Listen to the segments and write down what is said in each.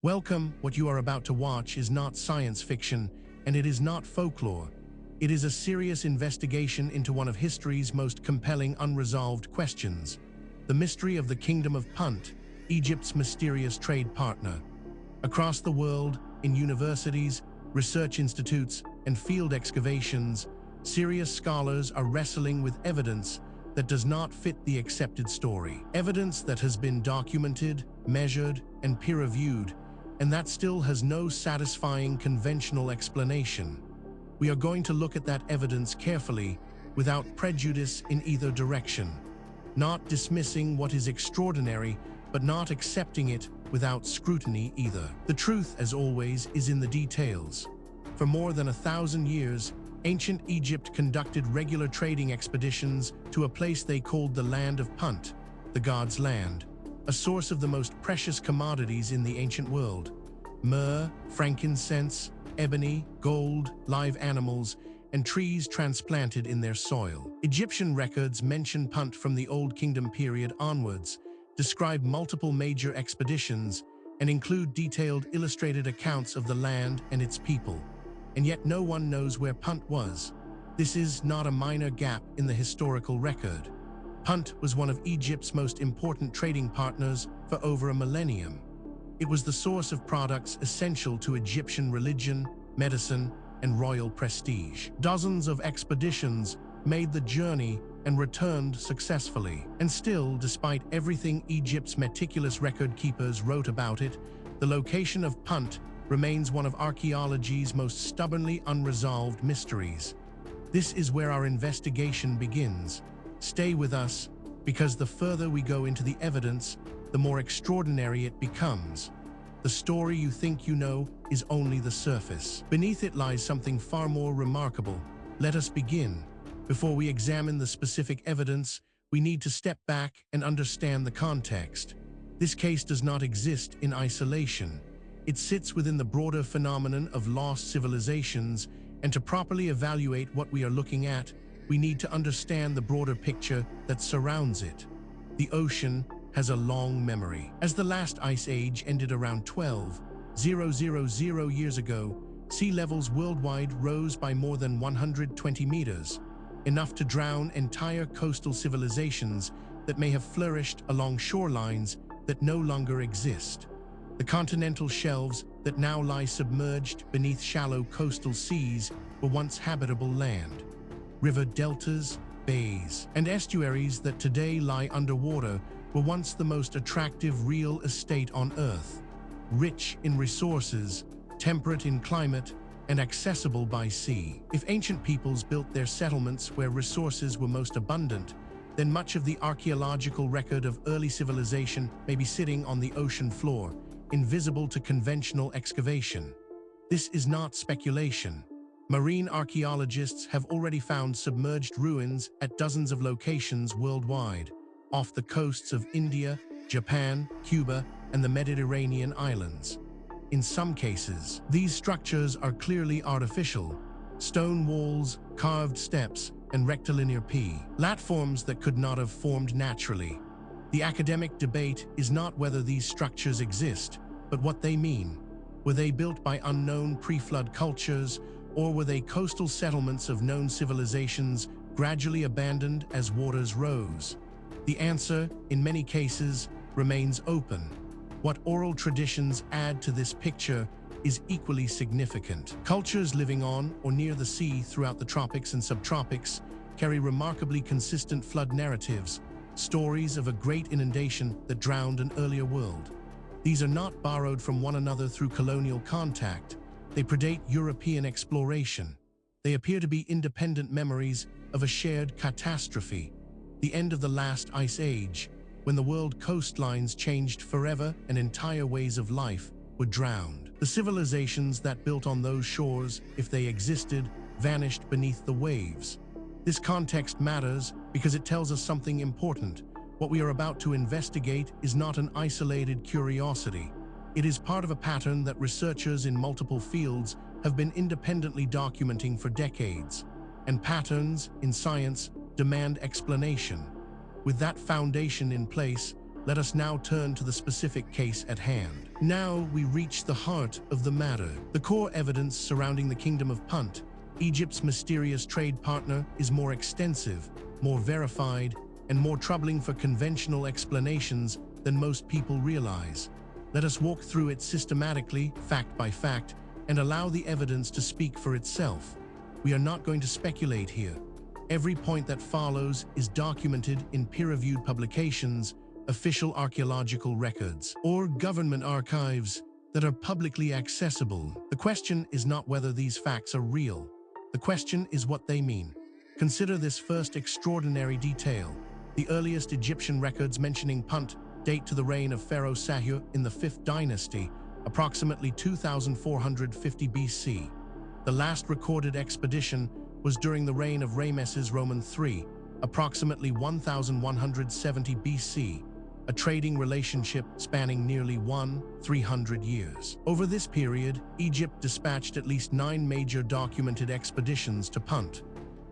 Welcome. What you are about to watch is not science fiction, and it is not folklore. It is a serious investigation into one of history's most compelling unresolved questions: the mystery of the Kingdom of Punt, Egypt's mysterious trade partner. Across the world, in universities, research institutes, and field excavations, serious scholars are wrestling with evidence that does not fit the accepted story. Evidence that has been documented, measured, and peer-reviewed, and that still has no satisfying conventional explanation. We are going to look at that evidence carefully, without prejudice in either direction. Not dismissing what is extraordinary, but not accepting it without scrutiny either. The truth, as always, is in the details. For more than 1,000 years, ancient Egypt conducted regular trading expeditions to a place they called the Land of Punt, the god's land, a source of the most precious commodities in the ancient world: myrrh, frankincense, ebony, gold, live animals, and trees transplanted in their soil. Egyptian records mention Punt from the Old Kingdom period onwards, describe multiple major expeditions, and include detailed illustrated accounts of the land and its people. And yet no one knows where Punt was. This is not a minor gap in the historical record. Punt was one of Egypt's most important trading partners for over a millennium. It was the source of products essential to Egyptian religion, medicine, and royal prestige. Dozens of expeditions made the journey and returned successfully. And still, despite everything Egypt's meticulous record keepers wrote about it, the location of Punt remains one of archaeology's most stubbornly unresolved mysteries. This is where our investigation begins. Stay with us, because the further we go into the evidence, the more extraordinary it becomes. The story you think you know is only the surface. Beneath it lies something far more remarkable. Let us begin. Before we examine the specific evidence, we need to step back and understand the context. This case does not exist in isolation. It sits within the broader phenomenon of lost civilizations, and to properly evaluate what we are looking at, we need to understand the broader picture that surrounds it. The ocean has a long memory. As the last ice age ended around 12,000 years ago, sea levels worldwide rose by more than 120 meters, enough to drown entire coastal civilizations that may have flourished along shorelines that no longer exist. The continental shelves that now lie submerged beneath shallow coastal seas were once habitable land. River deltas, bays, and estuaries that today lie underwater were once the most attractive real estate on Earth, rich in resources, temperate in climate, and accessible by sea. If ancient peoples built their settlements where resources were most abundant, then much of the archaeological record of early civilization may be sitting on the ocean floor, invisible to conventional excavation. This is not speculation. Marine archaeologists have already found submerged ruins at dozens of locations worldwide, off the coasts of India, Japan, Cuba, and the Mediterranean islands. In some cases, these structures are clearly artificial: stone walls, carved steps, and rectilinear platforms that could not have formed naturally. The academic debate is not whether these structures exist, but what they mean. Were they built by unknown pre-flood cultures, or were they coastal settlements of known civilizations gradually abandoned as waters rose? The answer, in many cases, remains open. What oral traditions add to this picture is equally significant. Cultures living on or near the sea throughout the tropics and subtropics carry remarkably consistent flood narratives, stories of a great inundation that drowned an earlier world. These are not borrowed from one another through colonial contact. They predate European exploration. They appear to be independent memories of a shared catastrophe, the end of the last ice age, when the world coastlines changed forever and entire ways of life were drowned. The civilizations that built on those shores, if they existed, vanished beneath the waves. This context matters because it tells us something important. What we are about to investigate is not an isolated curiosity. It is part of a pattern that researchers in multiple fields have been independently documenting for decades. And patterns, in science, demand explanation. With that foundation in place, Let us now turn to the specific case at hand. Now we reach the heart of the matter. The core evidence surrounding the Kingdom of Punt, Egypt's mysterious trade partner, is more extensive, more verified, and more troubling for conventional explanations than most people realize. Let us walk through it systematically, fact by fact, and allow the evidence to speak for itself. We are not going to speculate here. Every point that follows is documented in peer-reviewed publications, official archaeological records, or government archives that are publicly accessible. The question is not whether these facts are real. The question is what they mean. Consider this first extraordinary detail. The earliest Egyptian records mentioning Punt date to the reign of Pharaoh Sahur in the 5th dynasty, approximately 2450 BC. The last recorded expedition was during the reign of Ramesses Roman III, approximately 1170 BC, a trading relationship spanning nearly 300 years. Over this period, Egypt dispatched at least 9 major documented expeditions to Punt.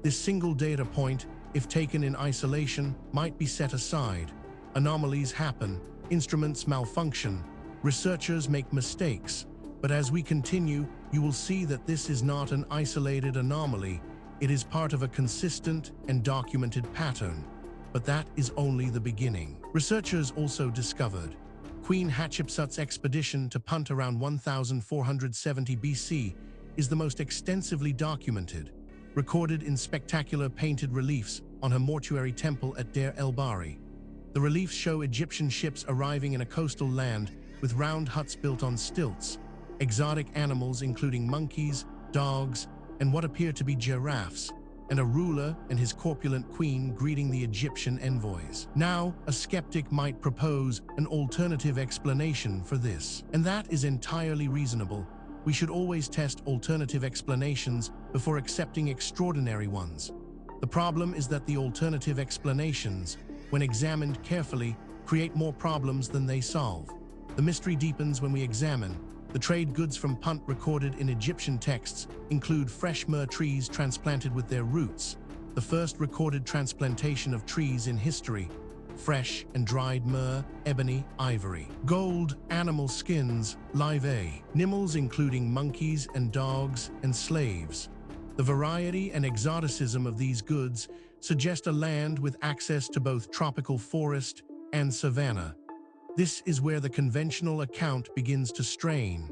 This single data point, if taken in isolation, might be set aside. Anomalies happen, instruments malfunction, researchers make mistakes. But as we continue, you will see that this is not an isolated anomaly. It is part of a consistent and documented pattern. But that is only the beginning. Researchers also discovered Queen Hatshepsut's expedition to Punt around 1470 BC is the most extensively documented, recorded in spectacular painted reliefs on her mortuary temple at Deir el-Bahri. The reliefs show Egyptian ships arriving in a coastal land with round huts built on stilts, exotic animals including monkeys, dogs, and what appear to be giraffes, and a ruler and his corpulent queen greeting the Egyptian envoys. Now, a skeptic might propose an alternative explanation for this, and that is entirely reasonable. We should always test alternative explanations before accepting extraordinary ones. The problem is that the alternative explanations, when examined carefully, create more problems than they solve. The mystery deepens when we examine. The trade goods from Punt recorded in Egyptian texts include fresh myrrh trees transplanted with their roots, the first recorded transplantation of trees in history, fresh and dried myrrh, ebony, ivory, gold, animal skins, live animals including monkeys and dogs and slaves. The variety and exoticism of these goods suggest a land with access to both tropical forest and savanna. This is where the conventional account begins to strain.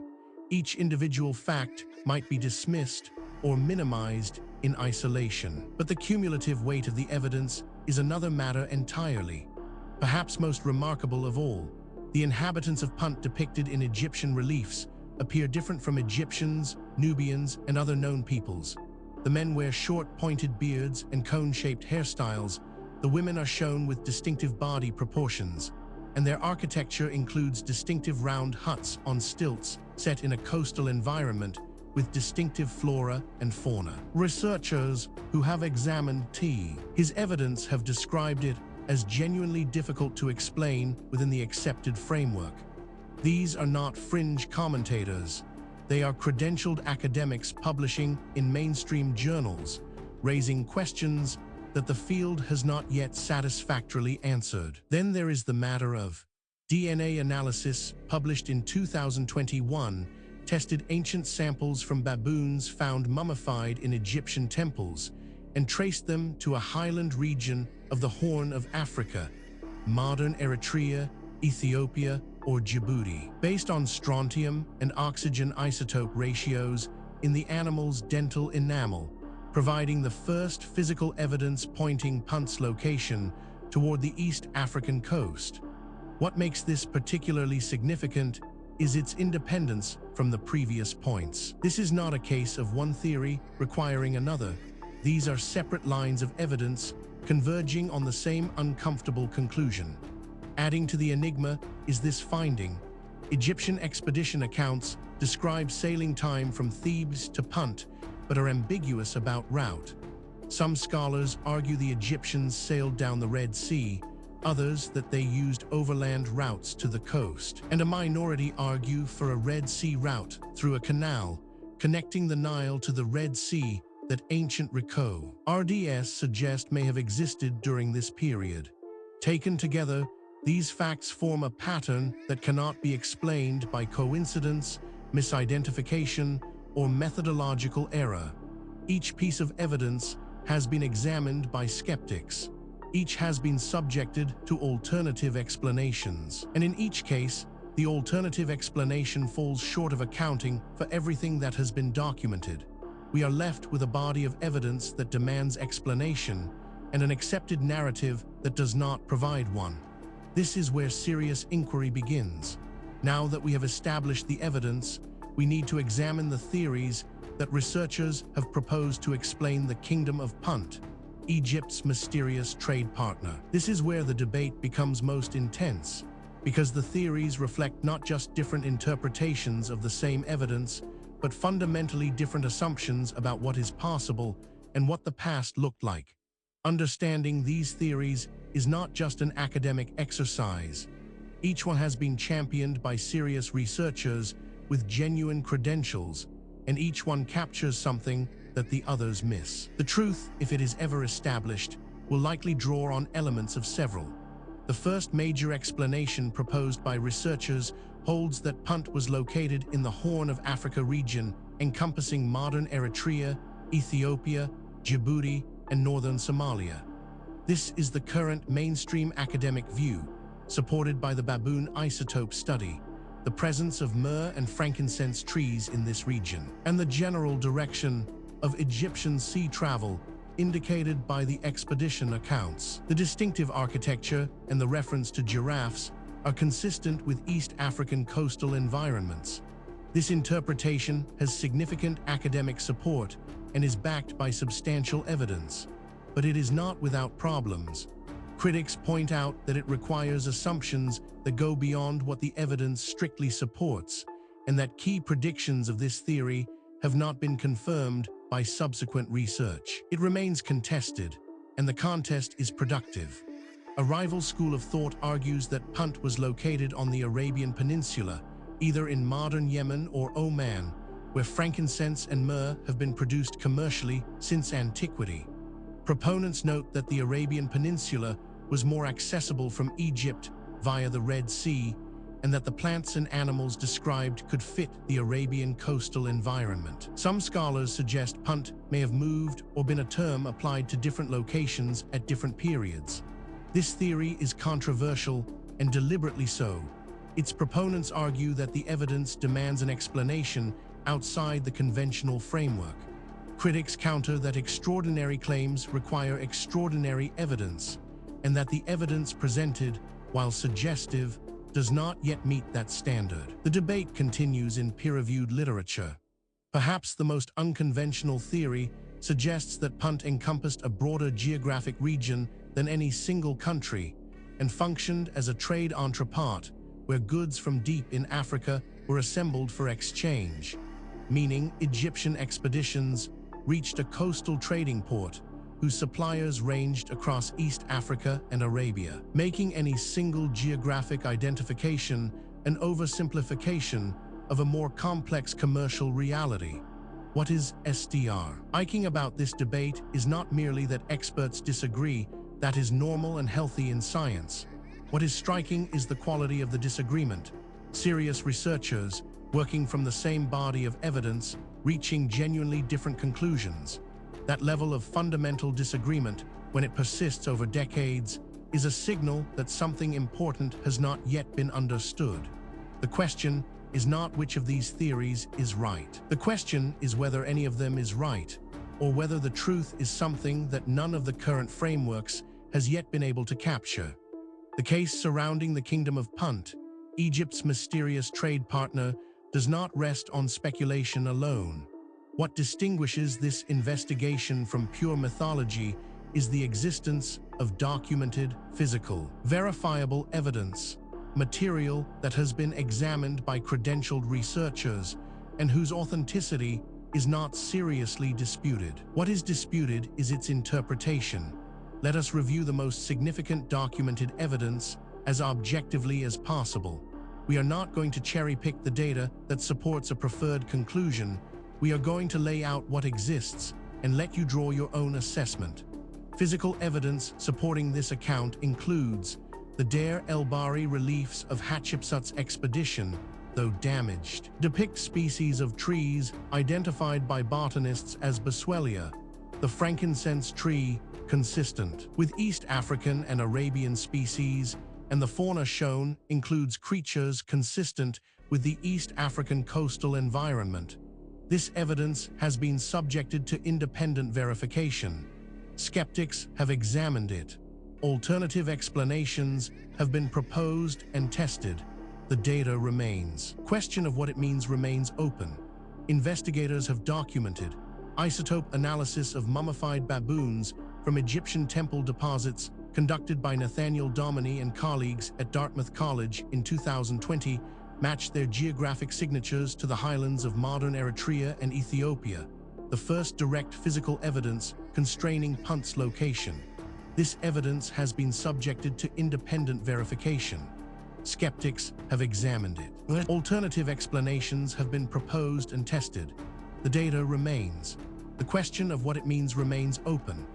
Each individual fact might be dismissed or minimized in isolation. But the cumulative weight of the evidence is another matter entirely. Perhaps most remarkable of all, the inhabitants of Punt depicted in Egyptian reliefs appear different from Egyptians, Nubians, and other known peoples. The men wear short, pointed beards and cone-shaped hairstyles. The women are shown with distinctive body proportions, and their architecture includes distinctive round huts on stilts set in a coastal environment with distinctive flora and fauna. Researchers who have examined his evidence have described it as genuinely difficult to explain within the accepted framework. These are not fringe commentators. They are credentialed academics publishing in mainstream journals, raising questions that the field has not yet satisfactorily answered. Then there is the matter of DNA analysis, published in 2021, tested ancient samples from baboons found mummified in Egyptian temples and traced them to a highland region of the Horn of Africa, modern Eritrea, Ethiopia, or Djibouti. Based on strontium and oxygen isotope ratios in the animal's dental enamel, providing the first physical evidence pointing Punt's location toward the East African coast. What makes this particularly significant is its independence from the previous points. This is not a case of one theory requiring another. These are separate lines of evidence converging on the same uncomfortable conclusion. Adding to the enigma is this finding. Egyptian expedition accounts describe sailing time from Thebes to Punt, but are ambiguous about route. Some scholars argue the Egyptians sailed down the Red Sea, others that they used overland routes to the coast, and a minority argue for a Red Sea route through a canal connecting the Nile to the Red Sea that ancient RDS suggest may have existed during this period. Taken together, These facts form a pattern that cannot be explained by coincidence, misidentification, or methodological error. Each piece of evidence has been examined by skeptics. Each has been subjected to alternative explanations. And in each case, the alternative explanation falls short of accounting for everything that has been documented. We are left with a body of evidence that demands explanation and an accepted narrative that does not provide one. This is where serious inquiry begins. Now that we have established the evidence, we need to examine the theories that researchers have proposed to explain the Kingdom of Punt, Egypt's mysterious trade partner. This is where the debate becomes most intense, because the theories reflect not just different interpretations of the same evidence, but fundamentally different assumptions about what is possible and what the past looked like. Understanding these theories is not just an academic exercise. Each one has been championed by serious researchers with genuine credentials, and each one captures something that the others miss. The truth, if it is ever established, will likely draw on elements of several. The first major explanation proposed by researchers holds that Punt was located in the Horn of Africa region, encompassing modern Eritrea, Ethiopia, Djibouti, and northern Somalia. This is the current mainstream academic view, supported by the baboon isotope study, the presence of myrrh and frankincense trees in this region, and the general direction of Egyptian sea travel indicated by the expedition accounts. The distinctive architecture and the reference to giraffes are consistent with East African coastal environments. This interpretation has significant academic support and is backed by substantial evidence, but it is not without problems. Critics point out that it requires assumptions that go beyond what the evidence strictly supports, and that key predictions of this theory have not been confirmed by subsequent research. It remains contested, and the contest is productive. A rival school of thought argues that Punt was located on the Arabian Peninsula, either in modern Yemen or Oman, where frankincense and myrrh have been produced commercially since antiquity. Proponents note that the Arabian Peninsula was more accessible from Egypt via the Red Sea, and that the plants and animals described could fit the Arabian coastal environment. Some scholars suggest Punt may have moved or been a term applied to different locations at different periods. This theory is controversial, and deliberately so. Its proponents argue that the evidence demands an explanation outside the conventional framework. Critics counter that extraordinary claims require extraordinary evidence, and that the evidence presented, while suggestive, does not yet meet that standard. The debate continues in peer-reviewed literature. Perhaps the most unconventional theory suggests that Punt encompassed a broader geographic region than any single country, and functioned as a trade entrepôt where goods from deep in Africa were assembled for exchange, meaning Egyptian expeditions reached a coastal trading port whose suppliers ranged across East Africa and Arabia, making any single geographic identification an oversimplification of a more complex commercial reality. What is SDR? Striking about this debate is not merely that experts disagree. That is normal and healthy in science. What is striking is the quality of the disagreement. Serious researchers, working from the same body of evidence, reaching genuinely different conclusions. That level of fundamental disagreement, when it persists over decades, is a signal that something important has not yet been understood. The question is not which of these theories is right. The question is whether any of them is right, or whether the truth is something that none of the current frameworks has yet been able to capture. The case surrounding the Kingdom of Punt, Egypt's mysterious trade partner, does not rest on speculation alone. What distinguishes this investigation from pure mythology is the existence of documented, physical, verifiable evidence, material that has been examined by credentialed researchers and whose authenticity is not seriously disputed. What is disputed is its interpretation. Let us review the most significant documented evidence as objectively as possible. We are not going to cherry-pick the data that supports a preferred conclusion. We are going to lay out what exists and let you draw your own assessment. Physical evidence supporting this account includes The Deir el-Bahari reliefs of Hatshepsut's expedition, though damaged, depict species of trees identified by botanists as Boswellia, the frankincense tree, consistent with East African and Arabian species, and the fauna shown includes creatures consistent with the East African coastal environment. This evidence has been subjected to independent verification. Skeptics have examined it. Alternative explanations have been proposed and tested. The data remains. Question of what it means remains open. Investigators have documented isotope analysis of mummified baboons from Egyptian temple deposits conducted by Nathaniel Dominy and colleagues at Dartmouth College in 2020 matched their geographic signatures to the highlands of modern Eritrea and Ethiopia, the first direct physical evidence constraining Punt's location. This evidence has been subjected to independent verification. Skeptics have examined it. Alternative explanations have been proposed and tested. The data remains. The question of what it means remains open.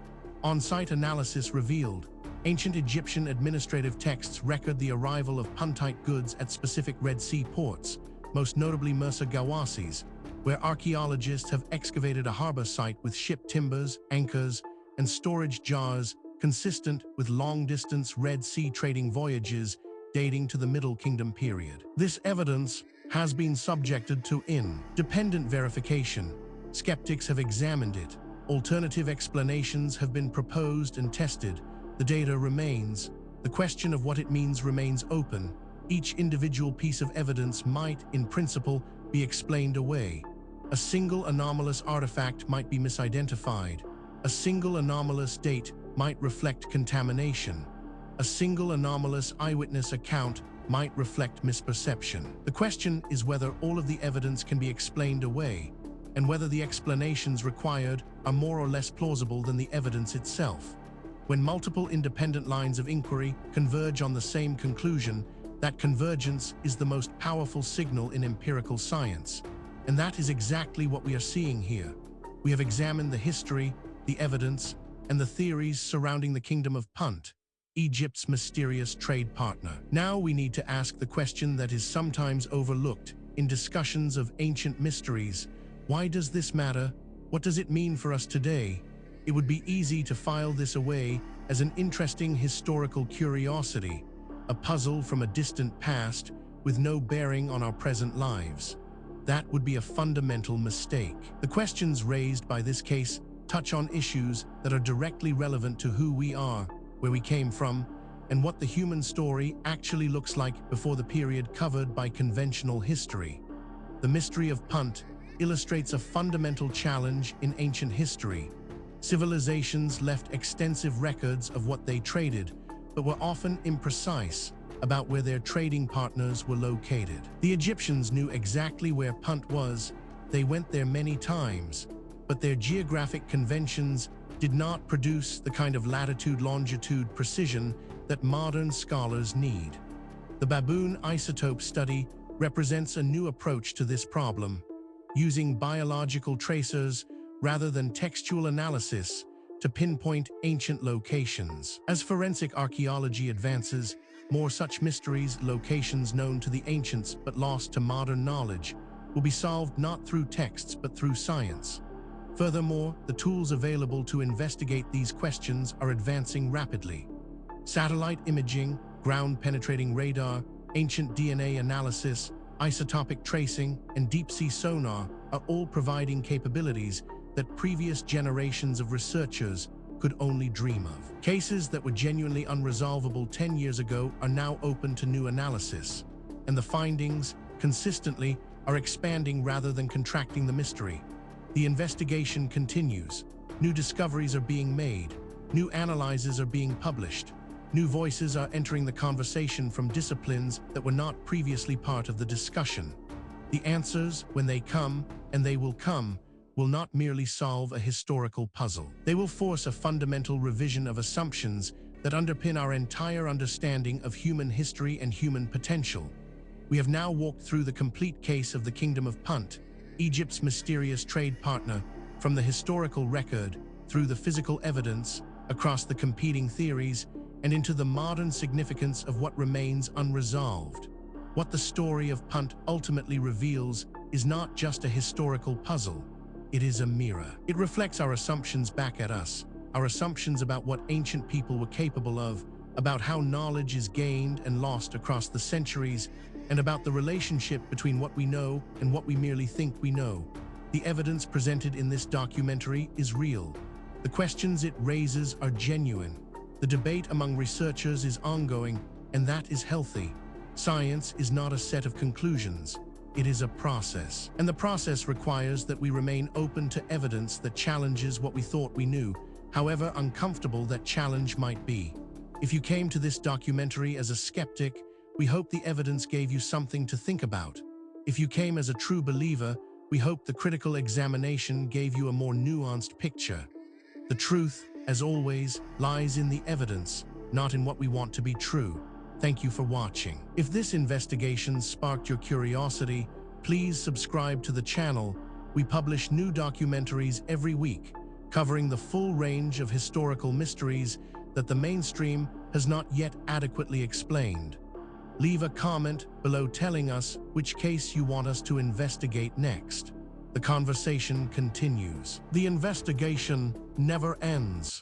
On-site analysis revealed ancient Egyptian administrative texts record the arrival of Puntite goods at specific Red Sea ports, most notably Mersa Gawasis, where archaeologists have excavated a harbor site with ship timbers, anchors, and storage jars consistent with long-distance Red Sea trading voyages dating to the Middle Kingdom period. This evidence has been subjected to independent verification. Skeptics have examined it. Alternative explanations have been proposed and tested. The data remains. The question of what it means remains open. Each individual piece of evidence might, in principle, be explained away. A single anomalous artifact might be misidentified. A single anomalous date might reflect contamination. A single anomalous eyewitness account might reflect misperception. The question is whether all of the evidence can be explained away, and whether the explanations required are more or less plausible than the evidence itself. When multiple independent lines of inquiry converge on the same conclusion, that convergence is the most powerful signal in empirical science. And that is exactly what we are seeing here. We have examined the history, the evidence, and the theories surrounding the Kingdom of Punt, Egypt's mysterious trade partner. Now we need to ask the question that is sometimes overlooked in discussions of ancient mysteries. Why does this matter? What does it mean for us today? It would be easy to file this away as an interesting historical curiosity, a puzzle from a distant past with no bearing on our present lives. That would be a fundamental mistake. The questions raised by this case touch on issues that are directly relevant to who we are, where we came from, and what the human story actually looks like before the period covered by conventional history. The mystery of Punt illustrates a fundamental challenge in ancient history. Civilizations left extensive records of what they traded, but were often imprecise about where their trading partners were located. The Egyptians knew exactly where Punt was. They went there many times, but their geographic conventions did not produce the kind of latitude-longitude precision that modern scholars need. The baboon isotope study represents a new approach to this problem, using biological tracers rather than textual analysis to pinpoint ancient locations. As forensic archaeology advances, more such mysteries, locations known to the ancients but lost to modern knowledge, will be solved not through texts but through science. Furthermore, the tools available to investigate these questions are advancing rapidly. Satellite imaging, ground-penetrating radar, ancient DNA analysis, isotopic tracing, and deep-sea sonar are all providing capabilities that previous generations of researchers could only dream of. Cases that were genuinely unresolvable 10 years ago are now open to new analysis, and the findings, consistently, are expanding rather than contracting the mystery. The investigation continues. New discoveries are being made. New analyses are being published. New voices are entering the conversation from disciplines that were not previously part of the discussion. The answers, when they come, and they will come, will not merely solve a historical puzzle. They will force a fundamental revision of assumptions that underpin our entire understanding of human history and human potential. We have now walked through the complete case of the Kingdom of Punt, Egypt's mysterious trade partner, from the historical record, through the physical evidence, across the competing theories, and into the modern significance of what remains unresolved. What the story of Punt ultimately reveals is not just a historical puzzle, it is a mirror. It reflects our assumptions back at us, our assumptions about what ancient people were capable of, about how knowledge is gained and lost across the centuries, and about the relationship between what we know and what we merely think we know. The evidence presented in this documentary is real. The questions it raises are genuine. The debate among researchers is ongoing, and that is healthy. Science is not a set of conclusions. It is a process. And the process requires that we remain open to evidence that challenges what we thought we knew, however uncomfortable that challenge might be. If you came to this documentary as a skeptic, we hope the evidence gave you something to think about. If you came as a true believer, we hope the critical examination gave you a more nuanced picture. The truth, as always, lies in the evidence, not in what we want to be true. Thank you for watching. If this investigation sparked your curiosity, please subscribe to the channel. We publish new documentaries every week, covering the full range of historical mysteries that the mainstream has not yet adequately explained. Leave a comment below telling us which case you want us to investigate next. The conversation continues. The investigation never ends.